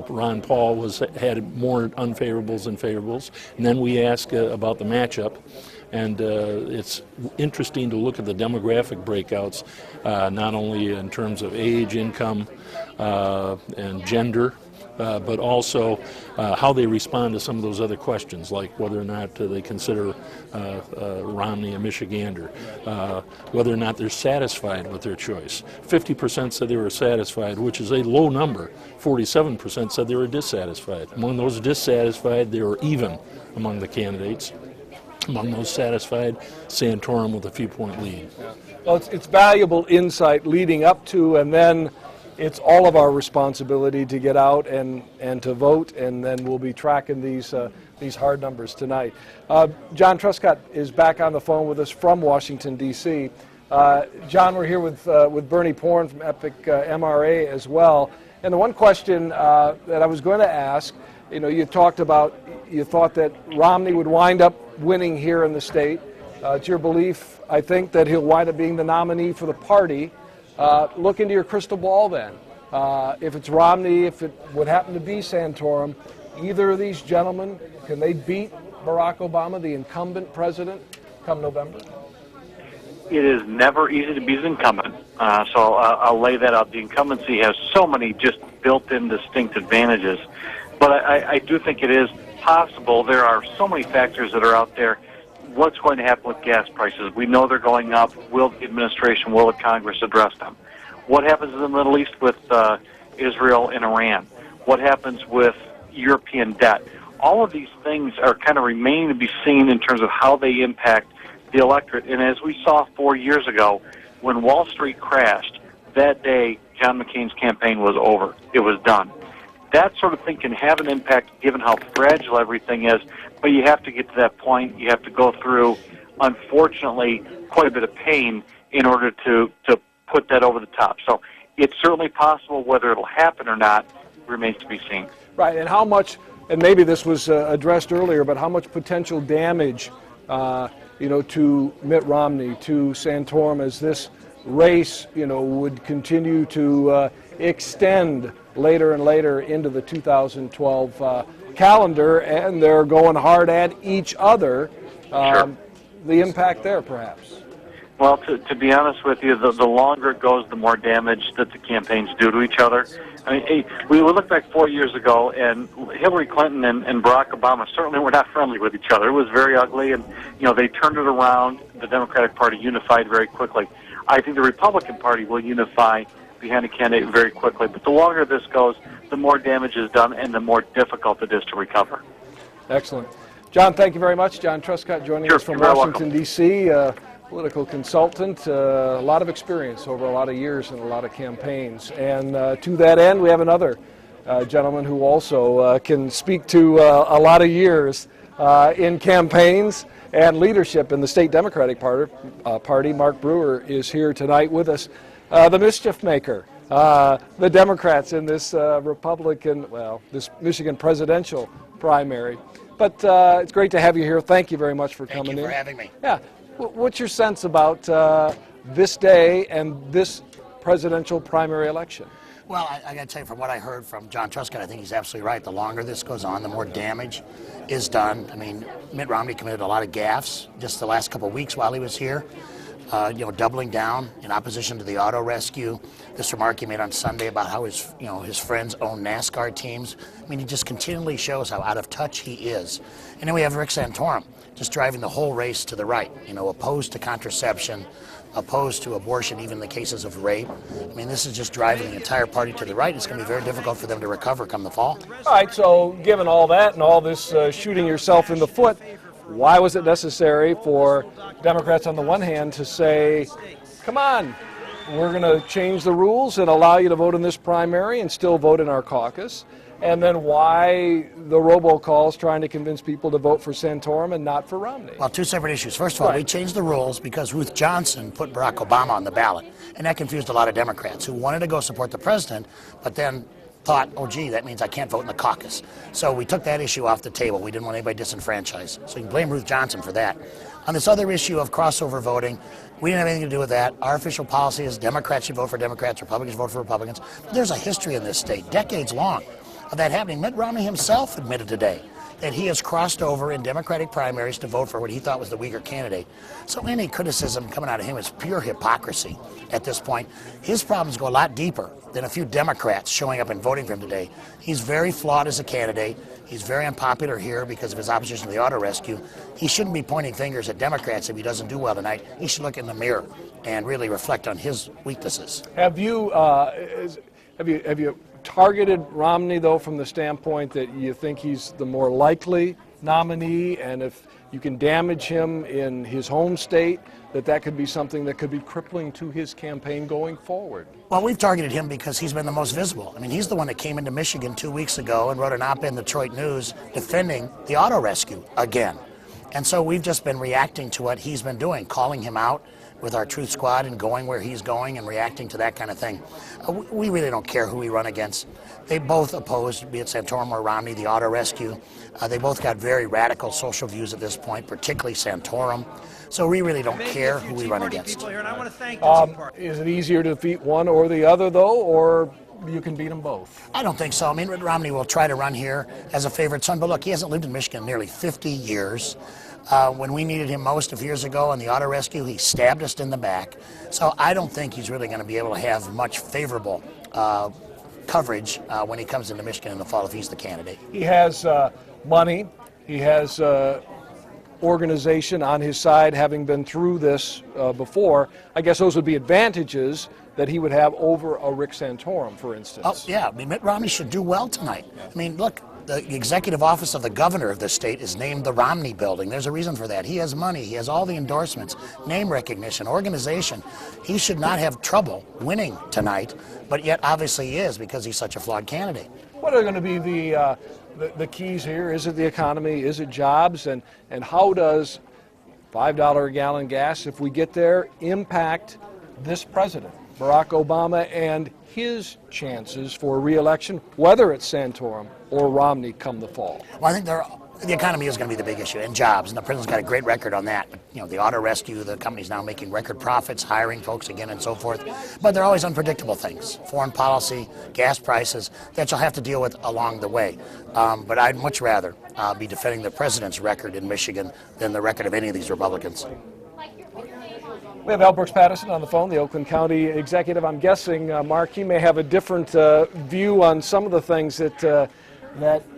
Ron Paul had more unfavorables than favorables. And then we ask about the matchup. And it's interesting to look at the demographic breakouts, not only in terms of age, income, and gender, but also how they respond to some of those other questions, like whether or not they consider Romney a Michigander, whether or not they're satisfied with their choice. 50% said they were satisfied, which is a low number. 47% said they were dissatisfied. Among those dissatisfied, they were even among the candidates. Among those satisfied, Santorum with a few-point lead. Yeah. Well, it's valuable insight leading up to, and then it's all of our responsibility to get out and to vote, and then we'll be tracking these hard numbers tonight. John Truscott is back on the phone with us from Washington, D.C. John, we're here with Bernie Porn from Epic MRA as well. And the one question that I was going to ask, you talked about, you thought that Romney would wind up winning here in the state. It's your belief, I think, that he'll wind up being the nominee for the party. Look into your crystal ball then. If it's Romney, if it would happen to be Santorum, either of these gentlemen, can they beat Barack Obama, the incumbent president, come November? It is never easy to beat an incumbent. So I'll lay that out. The incumbency has so many just built-in distinct advantages. But I do think it is possible. There are so many factors that are out there. What's going to happen with gas prices? We know they're going up. Will the administration, will the Congress address them? What happens in the Middle East with Israel and Iran? What happens with European debt? All of these things are kind of remaining to be seen in terms of how they impact the electorate. And as we saw 4 years ago, when Wall Street crashed, that day John McCain's campaign was over. It was done. That sort of thing can have an impact given how fragile everything is, but you have to get to that point. You have to go through, unfortunately, quite a bit of pain in order to put that over the top. So it's certainly possible. Whether it'll happen or not remains to be seen. Right, and how much, and maybe this was addressed earlier, but how much potential damage, to Mitt Romney, to Santorum, as this race, would continue to extend later and later into the 2012 calendar, and they're going hard at each other. Sure. The impact there, perhaps. Well, to be honest with you, the longer it goes, the more damage that the campaigns do to each other. I mean, we look back 4 years ago, and Hillary Clinton and Barack Obama certainly were not friendly with each other. It was very ugly, and they turned it around. The Democratic Party unified very quickly. I think the Republican Party will unify behind a candidate very quickly. But the longer this goes, the more damage is done, and the more difficult it is to recover. Excellent. John, thank you very much. John Truscott joining us from you're very Washington, D.C., political consultant, a lot of experience over a lot of years and a lot of campaigns. And to that end, we have another gentleman who also can speak to a lot of years in campaigns and leadership in the state Democratic Party. Mark Brewer is here tonight with us, the mischief maker, the Democrats in this this Michigan presidential primary. But it's great to have you here. Thank you very much for coming in. Thank you for having me. Yeah. What's your sense about this day and this presidential primary election? Well, I got to tell you, from what I heard from John Truscott, I think he's absolutely right. The longer this goes on, the more damage is done. I mean, Mitt Romney committed a lot of gaffes just the last couple of weeks while he was here. Doubling down in opposition to the auto rescue. This remark he made on Sunday about how his friends own NASCAR teams. I mean, he just continually shows how out of touch he is. And then we have Rick Santorum just driving the whole race to the right. Opposed to contraception, opposed to abortion, even in the cases of rape. I mean, this is just driving the entire party to the right. It's going to be very difficult for them to recover come the fall. All right. So, given all that and all this shooting yourself in the foot, why was it necessary for Democrats on the one hand to say, come on, we're going to change the rules and allow you to vote in this primary and still vote in our caucus? And then why the robocalls trying to convince people to vote for Santorum and not for Romney? Well, two separate issues. First of all, we changed the rules because Ruth Johnson put Barack Obama on the ballot. And that confused a lot of Democrats who wanted to go support the president, but then thought, oh, gee, that means I can't vote in the caucus. So we took that issue off the table. We didn't want anybody disenfranchised. So you can blame Ruth Johnson for that. On this other issue of crossover voting, we didn't have anything to do with that. Our official policy is Democrats should vote for Democrats, Republicans vote for Republicans. But there's a history in this state, decades long, of that happening. Mitt Romney himself admitted today that he has crossed over in Democratic primaries to vote for what he thought was the weaker candidate. So any criticism coming out of him is pure hypocrisy at this point. His problems go a lot deeper than a few Democrats showing up and voting for him today. He's very flawed as a candidate. He's very unpopular here because of his opposition to the auto rescue. He shouldn't be pointing fingers at Democrats if he doesn't do well tonight. He should look in the mirror and really reflect on his weaknesses. Have you targeted Romney, though, from the standpoint that you think he's the more likely nominee, and if you can damage him in his home state, that could be something that could be crippling to his campaign going forward? Well, we've targeted him because he's been the most visible. I mean, he's the one that came into Michigan 2 weeks ago and wrote an op-ed in the Detroit News defending the auto rescue again. And so we've just been reacting to what he's been doing, calling him out with our Truth Squad and going where he's going and reacting to that kind of thing. We really don't care who we run against. They both opposed, be it Santorum or Romney, the auto rescue. They both got very radical social views at this point, particularly Santorum. So we really don't care who we run against. Is it easier to defeat one or the other, though, or you can beat them both? I don't think so. I mean, Mitt Romney will try to run here as a favorite son, but look, he hasn't lived in Michigan nearly 50 years. When we needed him most of years ago on the auto rescue, he stabbed us in the back. So I don't think he's really going to be able to have much favorable coverage when he comes into Michigan in the fall if he's the candidate. He has money. He has organization on his side, having been through this before. I guess those would be advantages that he would have over a Rick Santorum, for instance. Oh, yeah. I mean, Mitt Romney should do well tonight. I mean, look, the executive office of the governor of the state is named the Romney Building. There's a reason for that. He has money. He has all the endorsements, name recognition, organization. He should not have trouble winning tonight, but yet obviously he is because he's such a flawed candidate. What are going to be the keys here? Is it the economy? Is it jobs? And how does $5 a gallon gas, if we get there, impact this president, Barack Obama, and his chances for re-election, whether it's Santorum or Romney come the fall? Well, I think the economy is going to be the big issue, and jobs, and the president's got a great record on that. You know, the auto rescue, the company's now making record profits, hiring folks again and so forth. But there are always unpredictable things, foreign policy, gas prices, that you'll have to deal with along the way. But I'd much rather be defending the president's record in Michigan than the record of any of these Republicans. We have Al Brooks Patterson on the phone, the Oakland County executive. I'm guessing, Mark, he may have a different view on some of the things that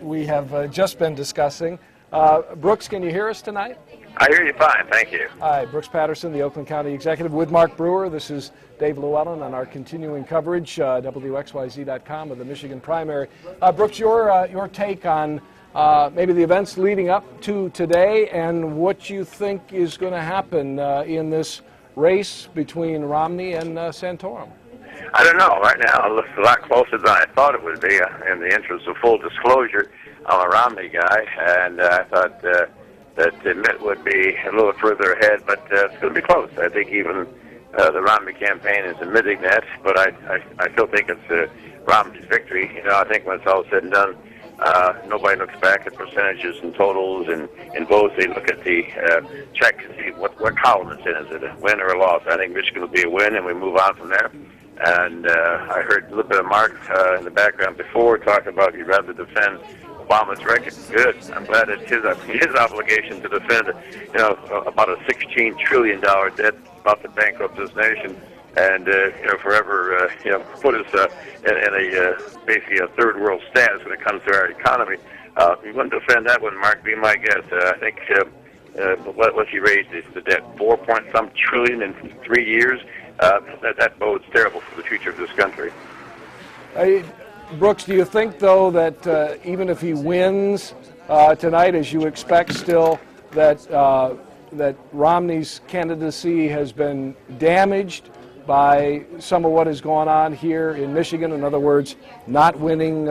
we have just been discussing. Brooks, can you hear us tonight? I hear you fine, thank you. Hi, Brooks Patterson, the Oakland County executive, with Mark Brewer. This is Dave Llewellyn on our continuing coverage, WXYZ.com of the Michigan primary. Brooks, your take on maybe the events leading up to today and what you think is going to happen in this race between Romney and Santorum. I don't know. Right now, it looks a lot closer than I thought it would be. In the interest of full disclosure, I'm a Romney guy, and I thought that Mitt would be a little further ahead, but it's going to be close. I think even the Romney campaign is admitting that, but I still think it's Romney's victory. You know, I think when it's all said and done, nobody looks back at percentages and totals and votes. They look at the check and see what column it's in. Is it a win or a loss? I think Michigan will be a win, and we move on from there. And I heard a little bit of Mark in the background before talking about he'd rather defend Obama's record. Good. I'm glad it's his obligation to defend, you know, about a $16 trillion debt, about to bankrupt this nation, and you know, forever you know, put us in a basically a third world status when it comes to our economy. You wouldn't defend that one, Mark. Be my guest. I think what's he raised the debt 4-point-some trillion in 3 years. That bodes terrible for the future of this country. Brooks, do you think, though, that even if he wins tonight, as you expect still, that Romney's candidacy has been damaged by some of what has gone on here in Michigan? In other words, not winning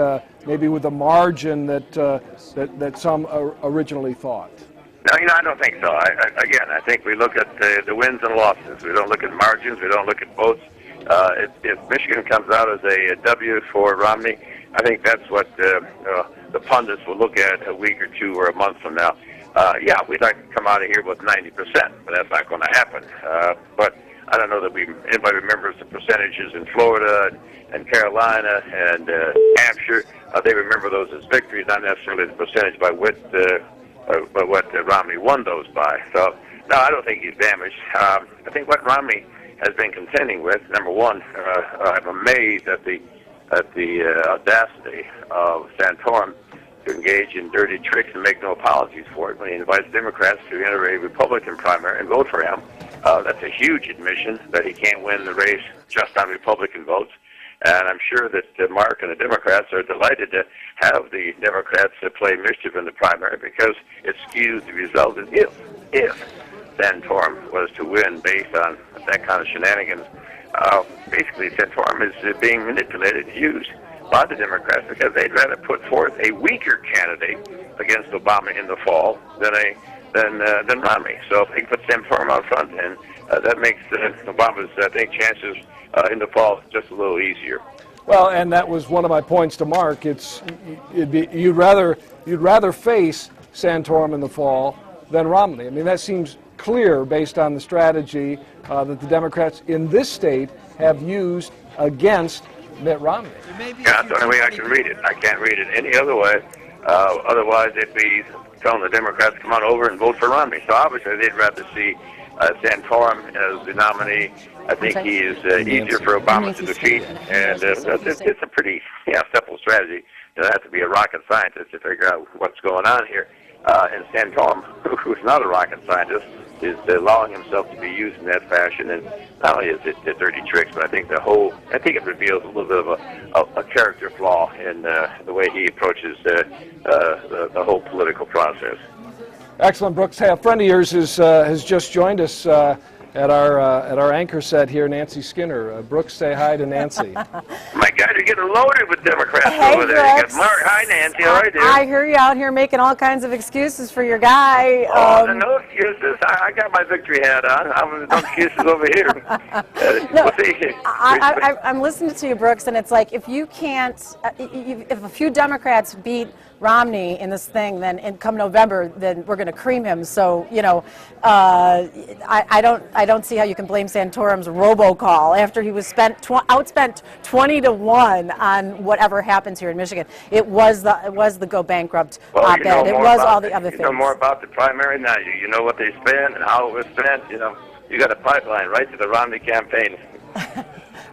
maybe with the margin that some originally thought? No, you know, I don't think so. I think we look at the wins and losses. We don't look at margins. We don't look at votes. If Michigan comes out as a W for Romney, I think that's what the pundits will look at a week or two or a month from now. Yeah, we'd like to come out of here with 90%, but that's not going to happen. But I don't know that anybody remembers the percentages in Florida and Carolina and Hampshire. They remember those as victories, not necessarily the percentage by what Romney won those by. So, no, I don't think he's damaged. I think what Romney has been contending with, number one, I'm amazed at the audacity of Santorum to engage in dirty tricks and make no apologies for it when he invites Democrats to enter a Republican primary and vote for him. That's a huge admission that he can't win the race just on Republican votes. And I'm sure that Mark and the Democrats are delighted to have the Democrats play mischief in the primary because it skews the result. If Santorum was to win based on that kind of shenanigans, basically Santorum is being manipulated, used by the Democrats because they'd rather put forth a weaker candidate against Obama in the fall than Romney. So if they put Santorum out front, and that makes Obama's, I think, chances in the fall just a little easier. Well, and that was one of my points to Mark. You'd rather face Santorum in the fall than Romney. I mean, that seems clear based on the strategy that the Democrats in this state have used against Mitt Romney. Yeah, that's the only way I can read it. I can't read it any other way. Otherwise, they'd be telling the Democrats to come on over and vote for Romney. So obviously, they'd rather see Santorum as the nominee. I think he is easier for Obama to defeat, and it's a pretty simple strategy. You don't have to be a rocket scientist to figure out what's going on here. And Santorum, who's not a rocket scientist, is allowing himself to be used in that fashion. And not only is it dirty tricks, but I think it reveals a little bit of a character flaw in the way he approaches the whole political process. Excellent, Brooks. Hey, a friend of yours has just joined us at our anchor set here, Nancy Skinner. Brooks, say hi to Nancy. My God, you're getting loaded with Democrats over there. You got Mark. Hi, Nancy. How are you? I hear you out here making all kinds of excuses for your guy. No excuses. I got my victory hat on. No excuses over here. No, I'm listening to you, Brooks, and it's like if you can't, if a few Democrats beat Romney in this thing, then come November, then we're going to cream him. So I don't see how you can blame Santorum's robocall after he was outspent 20-1 on whatever happens here in Michigan. It was the go bankrupt op-ed. It was all the other things. You know more about the primary now. You know what they spent and how it was spent. You got a pipeline right to the Romney campaign.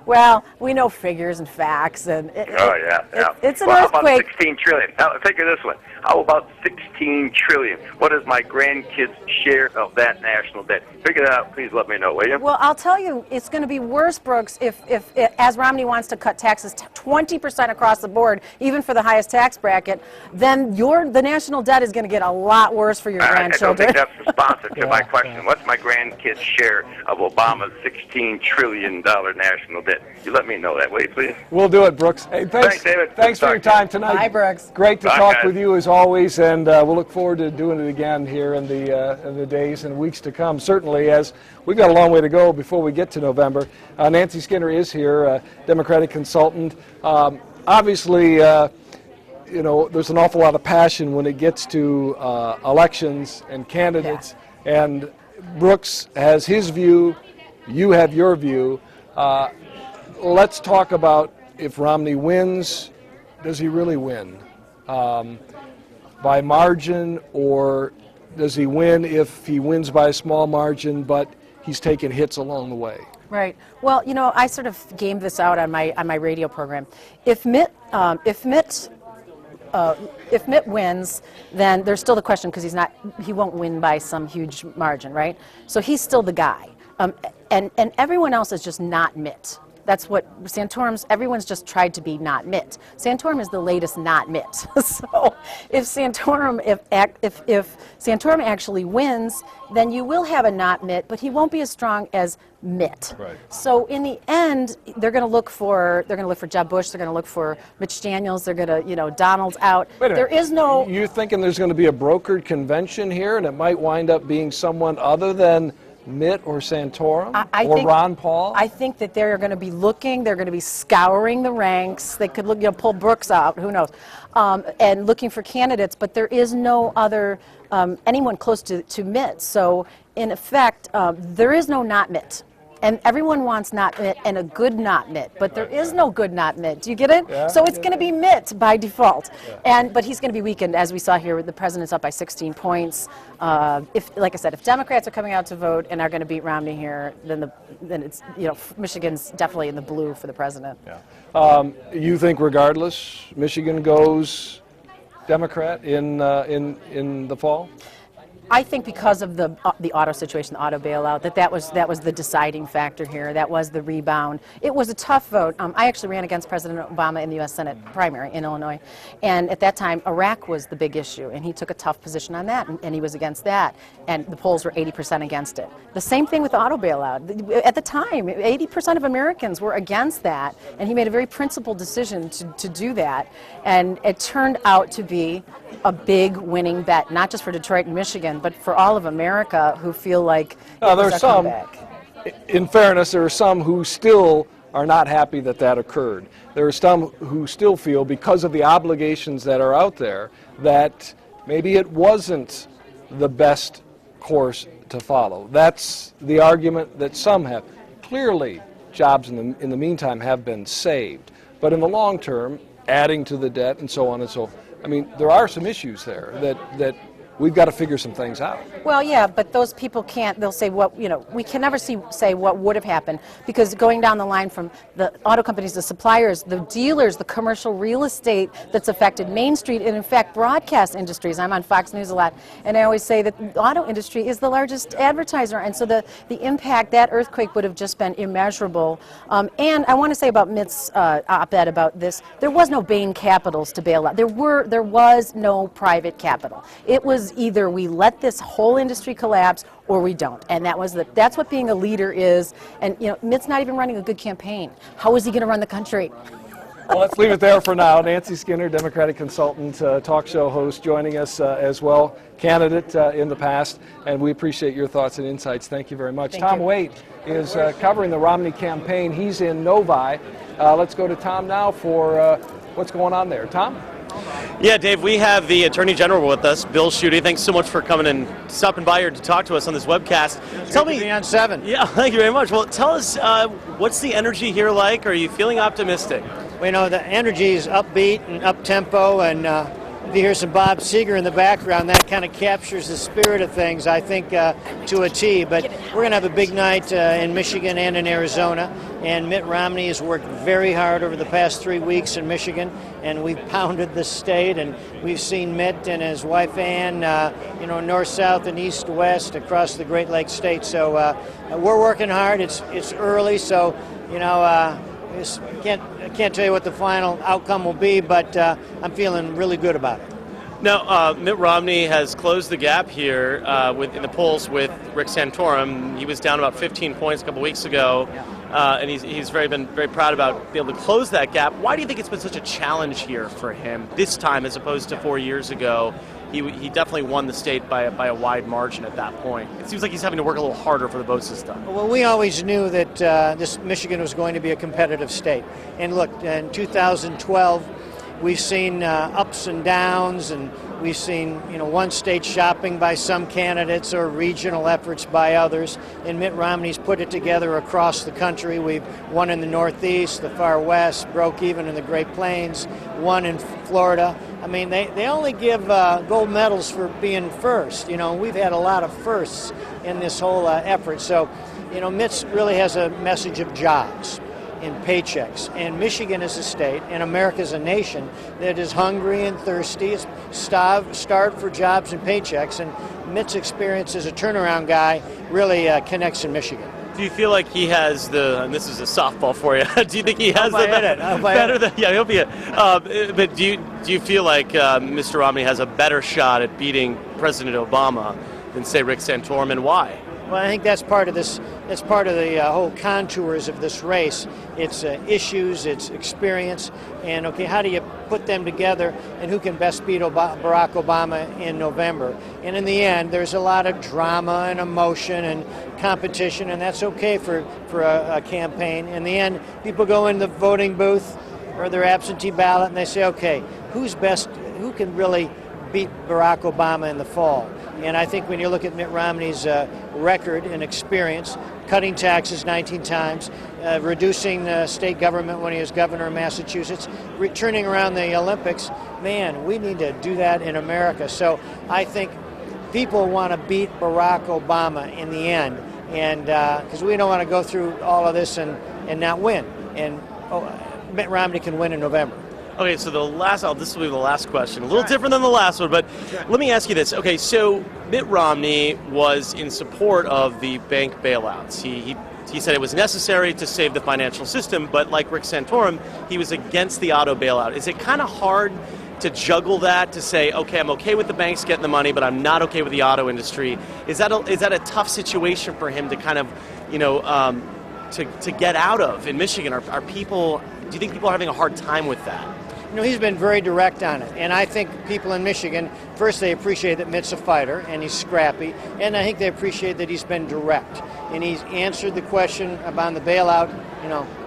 Well, we know figures and facts, and it's an well, earthquake. How about 16 trillion? Now, think of this one. How about 16 trillion? What is my grandkids' share of that national debt? Figure that out. Please let me know, will you? Well, I'll tell you, it's going to be worse, Brooks, if as Romney wants to cut taxes 20% across the board, even for the highest tax bracket, then the national debt is going to get a lot worse for your grandchildren. I don't think that's responsive to my question. What's my grandkids' share of Obama's $16 trillion national debt? You let me know that, will you, please? We'll do it, Brooks. Hey, thanks, David. Thanks for your time tonight. Bye, Brooks. Great to Bye, talk guys. with you as always, and we'll look forward to doing it again here in the days and weeks to come. Certainly, as we've got a long way to go before we get to November. Nancy Skinner is here, Democratic consultant. Obviously, you know, there's an awful lot of passion when it gets to elections and candidates. Yeah. And Brooks has his view, you have your view. Let's talk about if Romney wins, does he really win? By margin, or does he win if he wins by a small margin, but he's taken hits along the way? Right. Well, you know, I sort of gamed this out on my radio program. If Mitt wins, then there's still the question, because he won't win by some huge margin, right? So he's still the guy, and everyone else is just not Mitt. That's what everyone's just tried to be not Mitt. Santorum is the latest not Mitt. So if Santorum actually wins, then you will have a not Mitt, but he won't be as strong as Mitt. Right. So in the end, they're going to look for Jeb Bush. They're going to look for Mitch Daniels. They're going to, Donald's out. Wait a minute. There is no. You're thinking there's going to be a brokered convention here, and it might wind up being someone other than Mitt or Santorum or Ron Paul? I think that they're going to be looking. They're going to be scouring the ranks. They could look, pull Brooks out. Who knows? And looking for candidates. But there is no other anyone close to Mitt. So in effect, there is no not Mitt. And everyone wants not Mitt and a good not Mitt, but there is no good not Mitt. Do you get it? Yeah, so it's going to be Mitt by default, but he's going to be weakened, as we saw here. The president's up by 16 points. Like I said, if Democrats are coming out to vote and are going to beat Romney here, then it's Michigan's definitely in the blue for the president. Yeah. You think, regardless, Michigan goes Democrat in the fall? I think because of the auto situation, the auto bailout, that was the deciding factor here. That was the rebound. It was a tough vote. I actually ran against President Obama in the U.S. Senate primary in Illinois, and at that time, Iraq was the big issue, and he took a tough position on that, and he was against that, and the polls were 80% against it. The same thing with the auto bailout. At the time, 80% of Americans were against that, and he made a very principled decision to do that, and it turned out to be a big winning bet, not just for Detroit and Michigan, but for all of America who feel like there's some comeback. In fairness, there are some who still are not happy that occurred. There are some who still feel, because of the obligations that are out there, that maybe it wasn't the best course to follow. That's the argument that some have. Clearly, jobs in the meantime have been saved, but in the long term, adding to the debt and so on and so forth. I mean, there are some issues there that we've got to figure some things out. Well, yeah, but those people can't. They'll say we can never say what would have happened, because going down the line from the auto companies, the suppliers, the dealers, the commercial real estate that's affected, Main Street, and in fact broadcast industries. I'm on Fox News a lot, and I always say that the auto industry is the largest advertiser, and so the impact, that earthquake would have just been immeasurable. And I want to say about Mitt's op-ed about this, there was no Bain Capitals to bail out. There was no private capital. It was either we let this whole industry collapse or we don't, and that's what being a leader is. And Mitt's not even running a good campaign. How is he going to run the country? Well, let's leave it there for now. Nancy Skinner, Democratic consultant, talk show host, joining us as well, candidate in the past, and we appreciate your thoughts and insights. Thank you very much. Tom Waite is covering the Romney campaign. He's in Novi. Let's go to Tom now for what's going on there. Tom? Yeah, Dave, we have the Attorney General with us, Bill Schuette. Thanks so much for coming and stopping by here to talk to us on this webcast. Tell me on 7. Yeah, thank you very much. Well, tell us, what's the energy here like? Are you feeling optimistic? Well, the energy is upbeat and up-tempo, and if you hear some Bob Seger in the background, that kind of captures the spirit of things, I think, to a T. But we're going to have a big night in Michigan and in Arizona. And Mitt Romney has worked very hard over the past 3 weeks in Michigan, and we've pounded the state. And we've seen Mitt and his wife Ann, north, south, and east, west across the Great Lakes state. So we're working hard. It's early, so I can't tell you what the final outcome will be, but I'm feeling really good about it. Now, Mitt Romney has closed the gap here in the polls with Rick Santorum. He was down about 15 points a couple weeks ago, and he's been very proud about being able to close that gap. Why do you think it's been such a challenge here for him this time as opposed to 4 years ago? He definitely won the state by a wide margin at that point. It seems like he's having to work a little harder for the votes this time. Well, we always knew that this Michigan was going to be a competitive state. And look, in 2012, we've seen ups and downs, and we've seen one state shopping by some candidates or regional efforts by others. And Mitt Romney's put it together across the country. We've won in the Northeast, the far West, broke even in the Great Plains, won in Florida. I mean, they only give gold medals for being first. We've had a lot of firsts in this whole effort. So, Mitt really has a message of jobs and paychecks. And Michigan is a state, and America is a nation that is hungry and thirsty. It's starved for jobs and paychecks. And Mitt's experience as a turnaround guy really connects in Michigan. Do you feel like he has and this is a softball for you, do you think he has better than, yeah, he'll be it. But do you feel like Mr. Romney has a better shot at beating President Obama than, say, Rick Santorum, and why? Well, I think that's part of this. That's part of the whole contours of this race. It's issues, it's experience, and how do you put them together, and who can best beat Barack Obama in November? And in the end, there's a lot of drama and emotion and competition, and that's okay for a campaign. In the end, people go in the voting booth or their absentee ballot, and they say, okay, who's best? Who can really beat Barack Obama in the fall? And I think when you look at Mitt Romney's record and experience, cutting taxes 19 times, reducing the state government when he was governor of Massachusetts, turning around the Olympics, man, we need to do that in America. So I think people want to beat Barack Obama in the end, and because we don't want to go through all of this and not win. And Mitt Romney can win in November. Okay, so this will be the last question. A little different than the last one, but let me ask you this. Okay, so Mitt Romney was in support of the bank bailouts. He said it was necessary to save the financial system, but like Rick Santorum, he was against the auto bailout. Is it kind of hard to juggle that, to say, okay, I'm okay with the banks getting the money, but I'm not okay with the auto industry? Is that a tough situation for him to kind of, to get out of in Michigan? Are people? Do you think people are having a hard time with that? He's been very direct on it, and I think people in Michigan, first, they appreciate that Mitt's a fighter and he's scrappy, and I think they appreciate that he's been direct, and he's answered the question about the bailout,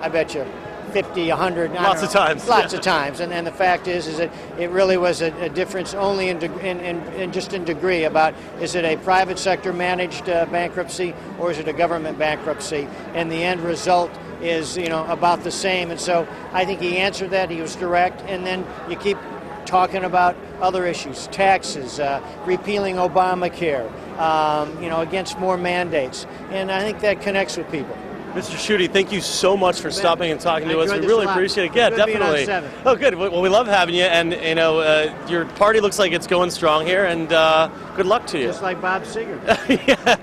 I bet you 50, 100, lots of times. Lots of times, and the fact is that it really was a difference only in just in degree about, is it a private sector managed bankruptcy or is it a government bankruptcy, and the end result is about the same. And so I think he answered that. He was direct, and then you keep talking about other issues, taxes, repealing Obamacare, against more mandates, and I think that connects with people. Mr. Schuette, thank you so much for stopping and talking to us. We really appreciate it. Yeah, definitely. Oh, good. Well, we love having you, and your party looks like it's going strong here, and good luck to you. Just like Bob Seger.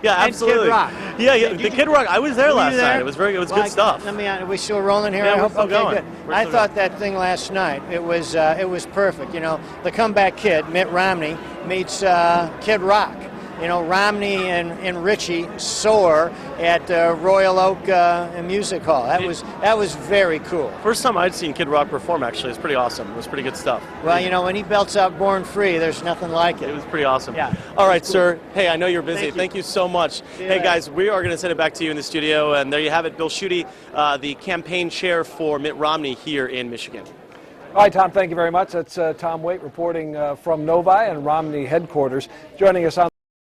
yeah, absolutely. Kid Rock. Yeah. The Kid Rock. I was there last night. It was very. It was good stuff. Are we still rolling here? Yeah, we're still going. Good. I thought that thing last night. It was perfect. The comeback kid, Mitt Romney, meets Kid Rock. Romney and Richie soar at Royal Oak Music Hall. That was very cool. First time I'd seen Kid Rock perform, actually. It's pretty awesome. It was pretty good stuff. Well, when he belts out Born Free, there's nothing like it. It was pretty awesome. Yeah. All right, sir. Hey, I know you're busy. Thank you so much. Hey, guys, we are going to send it back to you in the studio, and there you have it. Bill Schuette, the campaign chair for Mitt Romney here in Michigan. All right, Tom, thank you very much. That's Tom Waite reporting from Novi and Romney headquarters. Joining us on